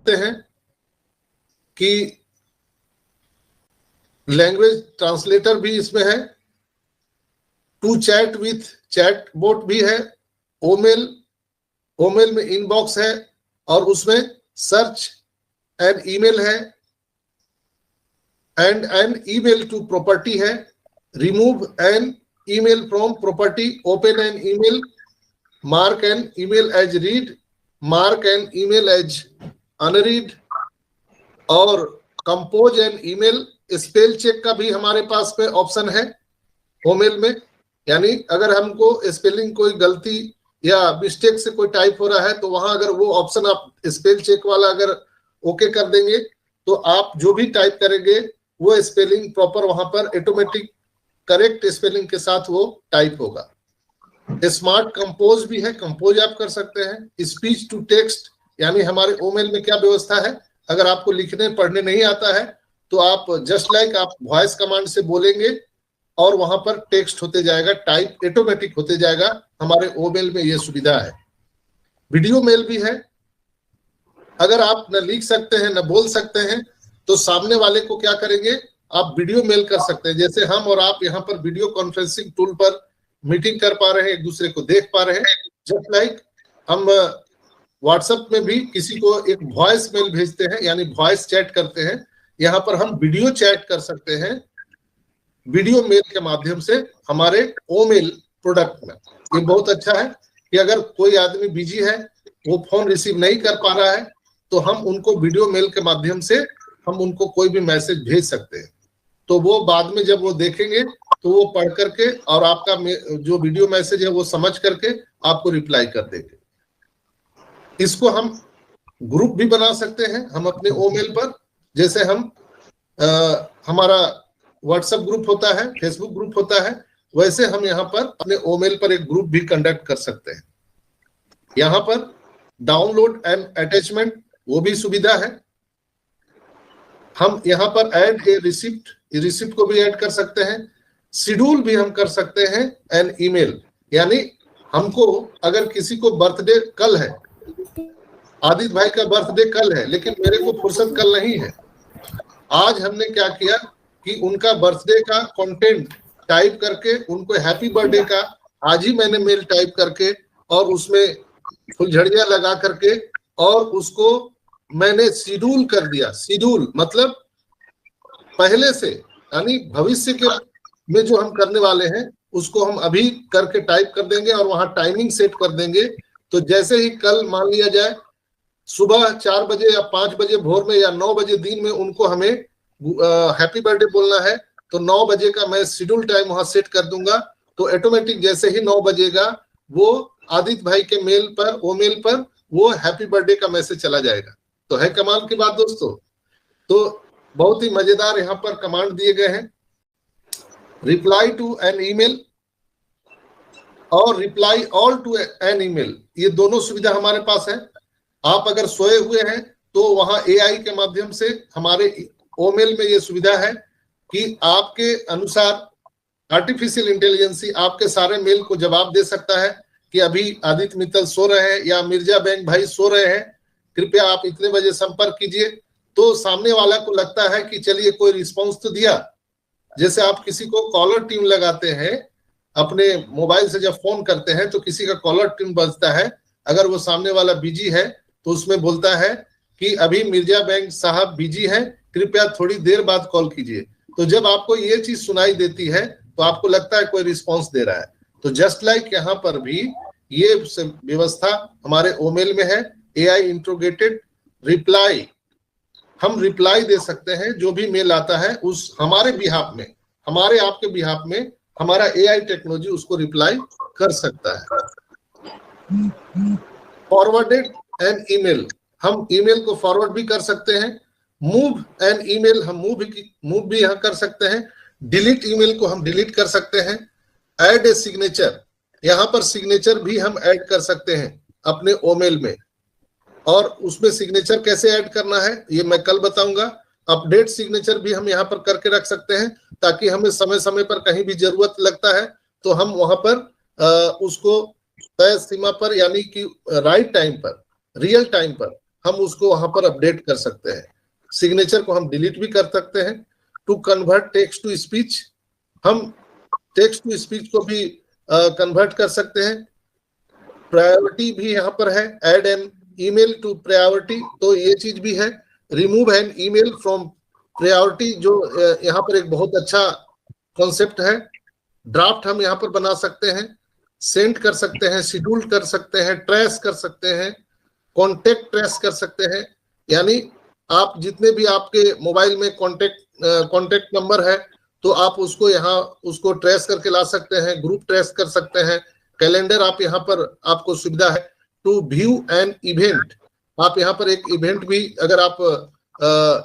हैं कि language translator भी इसमें है, to chat with chatbot भी है, ओमेल में इनबॉक्स है और उसमें सर्च एंड ईमेल है, add an email to property है, remove an email from property, open an email, mark an email as read, mark an email as unread, और compose an email. Spell check का भी हमारे पास में option है ओमेल में, यानी अगर हमको स्पेलिंग कोई गलती या मिस्टेक से कोई टाइप हो रहा है तो वहां अगर वो ऑप्शन आप स्पेल चेक वाला अगर ओके कर देंगे तो आप जो भी टाइप करेंगे वो स्पेलिंग प्रॉपर वहां पर ऑटोमेटिक करेक्ट स्पेलिंग के साथ वो टाइप होगा। स्मार्ट कंपोज भी है, कंपोज आप कर सकते हैं। स्पीच टू टेक्स्ट, यानी हमारे ओमेल में क्या व्यवस्था है, अगर आपको लिखने पढ़ने नहीं आता है तो आप जस्ट लाइक आप वॉइस कमांड से बोलेंगे और वहां पर टेक्स्ट होते जाएगा, टाइप ऑटोमेटिक होते जाएगा। हमारे ओमेल में ये सुविधा है। वीडियो मेल भी है, अगर आप न लिख सकते हैं न बोल सकते हैं तो सामने वाले को क्या करेंगे, आप वीडियो मेल कर सकते हैं। जैसे हम और आप यहाँ पर वीडियो कॉन्फ्रेंसिंग टूल पर मीटिंग कर पा रहे हैं, एक दूसरे को देख पा रहे हैं, जस्ट लाइक हम व्हाट्सएप में भी किसी को एक वॉइस मेल भेजते हैं यानी वॉइस चैट करते हैं, यहाँ पर हम वीडियो चैट कर सकते हैं वीडियो मेल के माध्यम से हमारे ओमेल प्रोडक्ट में। ये बहुत अच्छा है कि अगर कोई आदमी बिजी है, वो फोन रिसीव नहीं कर पा रहा है, तो हम उनको वीडियो मेल के माध्यम से हम उनको कोई भी मैसेज भेज सकते हैं। तो वो बाद में जब वो देखेंगे तो वो पढ़ करके और आपका जो वीडियो मैसेज है वो समझ करके आपको रिप्लाई कर देंगे। इसको हम ग्रुप भी बना सकते हैं हम अपने ओमेल पर, जैसे हम हमारा व्हाट्सएप ग्रुप होता है, फेसबुक ग्रुप होता है, वैसे हम यहाँ पर अपने ओमेल पर एक ग्रुप भी कंडक्ट कर सकते हैं। यहाँ पर डाउनलोड एंड अटैचमेंट वो भी सुविधा है। हम यहाँ पर ऐड ए रिसिप्ट को भी ऐड कर सकते हैं। शेड्यूल भी हम कर सकते हैं एंड ईमेल, यानी हमको अगर किसी को बर्थडे कल है, आदित्य भाई का बर्थडे कल है लेकिन मेरे को फुर्सत कल नहीं है, आज हमने क्या किया कि उनका बर्थडे का कंटेंट टाइप करके उनको हैप्पी बर्थडे का आज ही मैंने मेल टाइप करके और उसमें फुलझड़ियां लगा करके और उसको मैंने शेड्यूल कर दिया। शेड्यूल मतलब पहले से, यानी भविष्य के में जो हम करने वाले हैं उसको हम अभी करके टाइप कर देंगे और वहां टाइमिंग सेट कर देंगे। तो जैसे ही कल मान लिया जाए सुबह 4 बजे या 5 बजे भोर में या 9 बजे दिन में उनको हमें हैप्पी बर्थडे बोलना है, तो 9 बजे का मैं शेड्यूल टाइम वहां सेट कर दूंगा। तो ऑटोमेटिक जैसे ही 9 बजेगा वो आदित्य भाई के मेल पर, ओमेल पर वो हैप्पी बर्थडे का मैसेज चला जाएगा। तो है कमाल की बात दोस्तों। तो बहुत ही मजेदार यहाँ पर कमांड दिए गए हैं। रिप्लाई टू एन ईमेल और reply all to an email, ये दोनों सुविधा हमारे पास है। आप अगर सोए हुए हैं तो वहां एआई के माध्यम से हमारे ओमेल में ये सुविधा है कि आपके अनुसार आर्टिफिशियल इंटेलिजेंसी आपके सारे मेल को जवाब दे सकता है कि अभी आदित्य मित्तल सो रहे हैं या मिर्जा बैंक भाई सो रहे हैं, कृपया आप इतने बजे संपर्क कीजिए। तो सामने वाला को लगता है कि चलिए कोई रिस्पॉन्स तो दिया। जैसे आप किसी को कॉलर ट्यून लगाते हैं अपने मोबाइल से, जब फोन करते हैं तो किसी का कॉलर ट्यून बजता है, अगर वो सामने वाला बिजी है तो उसमें बोलता है कि अभी मिर्जा बैंक साहब बिजी हैं, कृपया थोड़ी देर बाद कॉल कीजिए। तो जब आपको ये चीज सुनाई देती है तो आपको लगता है कोई रिस्पॉन्स दे रहा है। तो जस्ट लाइक यहाँ पर भी ये व्यवस्था हमारे ओमेल में है, एआई इंट्रोगेटेड रिप्लाई। हम रिप्लाई दे सकते हैं जो भी मेल आता है उस हमारे बिहाफ में, हमारे आपके बिहाफ में हमारा एआई टेक्नोलॉजी उसको रिप्लाई कर सकता है। फॉरवर्डेड एन ईमेल, हम ईमेल को फॉरवर्ड भी कर सकते हैं। मूव एन ईमेल, हम मूव भी यहाँ कर सकते हैं। डिलीट ईमेल को हम डिलीट कर सकते हैं। ऐड ए सिग्नेचर, यहाँ पर सिग्नेचर भी हम ऐड कर सकते हैं अपने ओमेल में, और उसमें सिग्नेचर कैसे ऐड करना है ये मैं कल बताऊंगा। अपडेट सिग्नेचर भी हम यहाँ पर करके रख सकते हैं, ताकि हमें समय समय पर कहीं भी जरूरत लगता है तो हम वहां पर उसको तय सीमा पर, यानी कि राइट टाइम पर, रियल टाइम पर हम उसको वहां पर अपडेट कर सकते हैं। सिग्नेचर को हम डिलीट भी कर सकते हैं। To convert text to speech, हम टेक्स्ट टू स्पीच को भी कन्वर्ट कर सकते हैं। प्रायोरिटी भी यहाँ पर है, add an email to priority, तो ये चीज भी है। Remove an email from priority, जो यहाँ पर एक बहुत अच्छा कॉन्सेप्ट है। ड्राफ्ट हम यहाँ पर बना सकते हैं, सेंड कर सकते हैं, शेड्यूल कर सकते हैं, ट्रेस कर सकते हैं, कॉन्टेक्ट ट्रेस कर सकते हैं। यानी आप जितने भी आपके मोबाइल में कॉन्टेक्ट नंबर है तो आप उसको यहाँ उसको ट्रेस करके ला सकते हैं, ग्रुप ट्रेस कर सकते हैं। कैलेंडर आप यहाँ पर आपको सुविधा है। टू व्यू एन इवेंट, आप यहाँ पर एक इवेंट भी अगर आप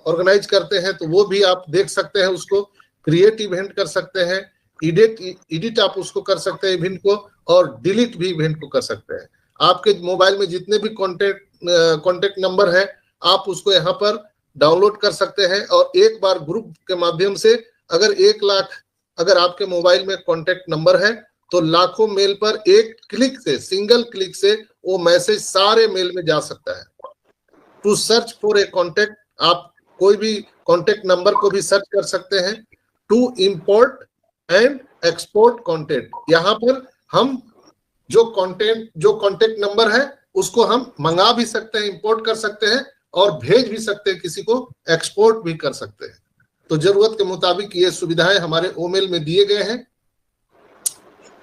ऑर्गेनाइज करते हैं तो वो भी आप देख सकते हैं, उसको क्रिएट इवेंट कर सकते हैं, एडिट आप उसको कर सकते हैं इवेंट को, और डिलीट भी इवेंट को कर सकते हैं। आपके मोबाइल में जितने भी कॉन्टेक्ट नंबर है आप उसको यहाँ पर डाउनलोड कर सकते हैं, और एक बार ग्रुप के माध्यम से अगर 1 लाख अगर आपके मोबाइल में कॉन्टेक्ट नंबर है तो लाखों मेल पर एक क्लिक से, सिंगल क्लिक से वो मैसेज सारे मेल में जा सकता है। To search for a contact, आप कोई भी कॉन्टेक्ट नंबर को भी सर्च कर सकते हैं। To import and export contact, यहाँ पर हम जो कॉन्टेक्ट नंबर है उसको हम मंगा भी सकते हैं, इंपोर्ट कर सकते हैं, और भेज भी सकते हैं, किसी को एक्सपोर्ट भी कर सकते हैं। तो जरूरत के मुताबिक ये सुविधाएं हमारे ओमेल में दिए गए हैं।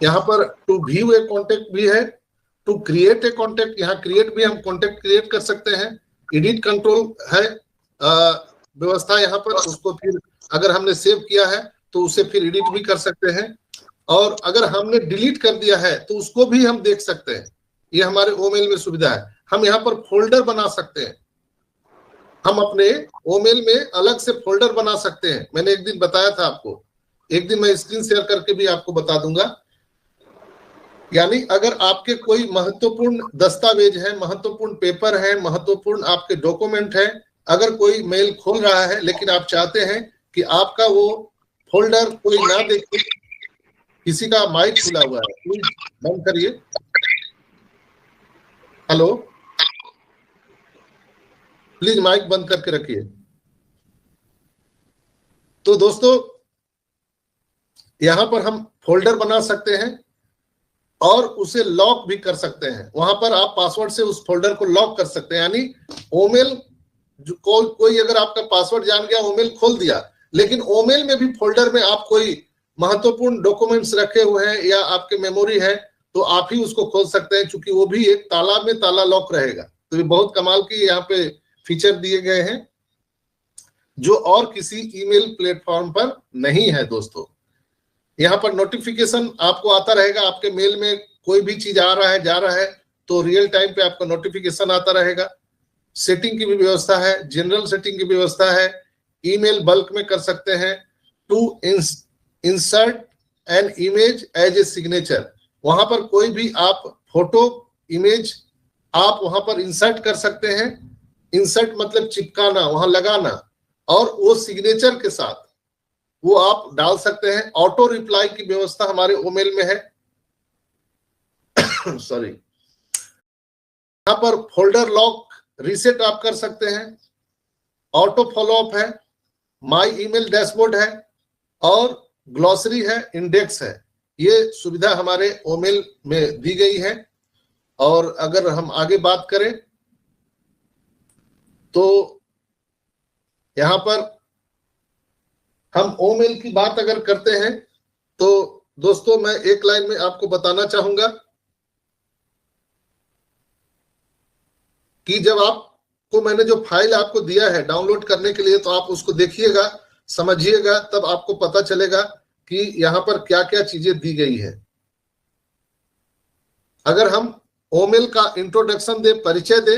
यहाँ पर टू व्यू ए कॉन्टेक्ट भी है, टू क्रिएट ए कॉन्टेक्ट, यहाँ क्रिएट भी हम कॉन्टेक्ट क्रिएट कर सकते हैं। एडिट कंट्रोल है व्यवस्था यहाँ पर, उसको फिर अगर हमने सेव किया है तो उसे फिर एडिट भी कर सकते हैं, और अगर हमने डिलीट कर दिया है तो उसको भी हम देख सकते हैं। ये हमारे ओमेल में सुविधा है। हम यहाँ पर फोल्डर बना सकते हैं, हम अपने ओमेल में अलग से फोल्डर बना सकते हैं। मैंने एक दिन बताया था आपको, एक दिन मैं स्क्रीन शेयर करके भी आपको बता दूंगा। यानी अगर आपके कोई महत्वपूर्ण दस्तावेज है, महत्वपूर्ण पेपर है, महत्वपूर्ण आपके डॉक्यूमेंट है, अगर कोई मेल खोल रहा है लेकिन आप चाहते हैं कि आपका वो फोल्डर कोई ना देखे, किसी का माइक खुला हुआ है, प्लीज बंद करिए। हेलो, प्लीज माइक बंद करके रखिए। तो दोस्तों यहां पर हम फोल्डर बना सकते हैं और उसे लॉक भी कर सकते हैं। वहां पर आप पासवर्ड से उस फोल्डर को लॉक कर सकते हैं। यानी ओमेल कोई अगर आपका पासवर्ड जान गया, ओमेल खोल दिया, लेकिन ओमेल में भी फोल्डर में आप कोई महत्वपूर्ण डॉक्यूमेंट्स रखे हुए हैं या आपके मेमोरी है तो आप ही उसको खोल सकते हैं, क्योंकि वो भी एक ताला में ताला लॉक रहेगा। तो ये बहुत कमाल की यहाँ पे फीचर दिए गए हैं जो और किसी ईमेल प्लेटफॉर्म पर नहीं है। दोस्तों यहाँ पर नोटिफिकेशन आपको आता रहेगा, आपके मेल में कोई भी चीज आ रहा है जा रहा है तो रियल टाइम पे आपको नोटिफिकेशन आता रहेगा। सेटिंग की भी व्यवस्था है, जनरल सेटिंग की व्यवस्था है, ईमेल बल्क में कर सकते हैं। To insert an image as a signature, वहां पर कोई भी आप फोटो इमेज आप वहां पर इंसर्ट कर सकते हैं। इंसर्ट मतलब चिपकाना, वहां लगाना, और वो सिग्नेचर के साथ वो आप डाल सकते हैं। ऑटो रिप्लाई की व्यवस्था हमारे ओमेल में है। सॉरी, यहाँ पर फोल्डर लॉक रीसेट आप कर सकते हैं, ऑटो फॉलोअप है, माई ईमेल डैशबोर्ड है, और ग्लॉसरी है, इंडेक्स है। ये सुविधा हमारे ओमेल में दी गई है। और अगर हम आगे बात करें तो यहां पर हम ओमेल की बात अगर करते हैं तो दोस्तों मैं एक लाइन में आपको बताना चाहूंगा कि जब आपको मैंने जो फाइल आपको दिया है डाउनलोड करने के लिए, तो आप उसको देखिएगा, समझिएगा, तब आपको पता चलेगा कि यहाँ पर क्या क्या चीजें दी गई है। अगर हम ओमेल का इंट्रोडक्शन दे, परिचय दे,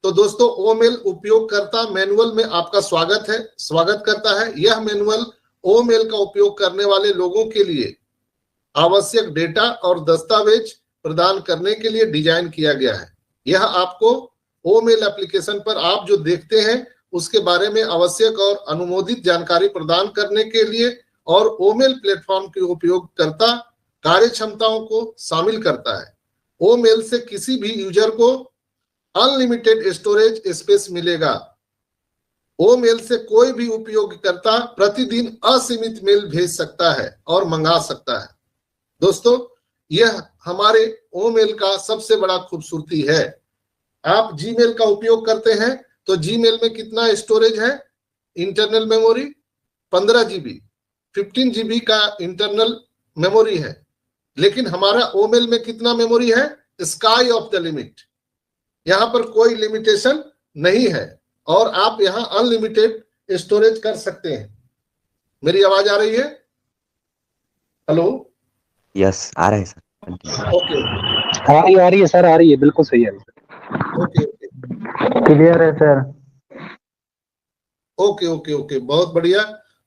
तो दोस्तों ओमेल उपयोगकर्ता मैनुअल में आपका स्वागत करता है। यह मैनुअल ओमेल का उपयोग करने वाले लोगों के लिए आवश्यक डेटा और दस्तावेज प्रदान करने के लिए डिजाइन किया गया है। यह आपको ओमेल एप्लीकेशन पर आप जो देखते हैं उसके बारे में आवश्यक और अनुमोदित जानकारी प्रदान करने के लिए और ओमेल प्लेटफॉर्म के उपयोगकर्ता कार्य क्षमताओं को शामिल करता है। ओमेल से किसी भी यूजर को अनलिमिटेड स्टोरेज स्पेस मिलेगा। ओमेल से कोई भी उपयोगकर्ता प्रतिदिन असीमित मेल भेज सकता है और मंगा सकता है। दोस्तों, यह हमारे ओमेल का सबसे बड़ा खूबसूरती है। आप जीमेल का उपयोग करते हैं तो जीमेल में कितना स्टोरेज है? इंटरनल मेमोरी 15 GB, 15 GB का इंटरनल मेमोरी है। लेकिन हमारा ओमेल में कितना मेमोरी है? Sky of the limit. यहां पर कोई लिमिटेशन नहीं है और आप यहां अनलिमिटेड स्टोरेज कर सकते हैं। मेरी आवाज आ रही है? हेलो? यस, आ रहा है सर। ओके, आ रही है सर, आ रही है, बिल्कुल सही है। ओके, क्लियर है सर। ओके, ओके, ओके, बहुत बढ़िया।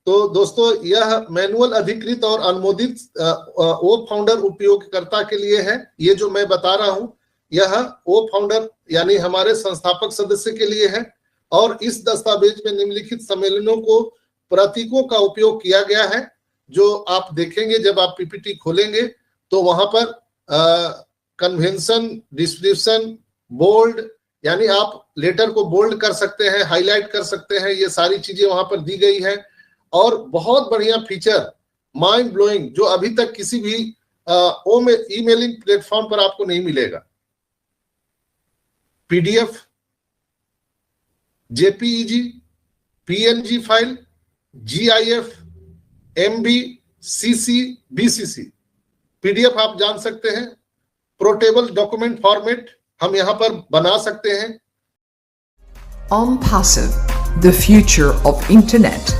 तो दोस्तों, यह मैनुअल अधिकृत और अनुमोदित ओ फाउंडर उपयोगकर्ता के लिए है। ये जो मैं बता रहा हूं, यह ओ फाउंडर यानी हमारे संस्थापक सदस्य के लिए है। और इस दस्तावेज में निम्नलिखित सम्मेलनों को प्रतीकों का उपयोग किया गया है, जो आप देखेंगे जब आप पीपीटी खोलेंगे तो वहां पर कन्वेंशन, डिस्क्रिप्शन, बोल्ड, यानी आप लेटर को बोल्ड कर सकते हैं, हाईलाइट कर सकते हैं, ये सारी चीजें वहां पर दी गई है। और बहुत बढ़िया फीचर, माइंड ब्लोइंग, जो अभी तक किसी भी ईमेलिंग प्लेटफॉर्म पर आपको नहीं मिलेगा। PDF, JPEG, PNG file, GIF, MB, CC, BCC. PDF आप जान सकते हैं, पोर्टेबल डॉक्यूमेंट फॉर्मेट हम यहां पर बना सकते हैं। OnPassive, the future of internet.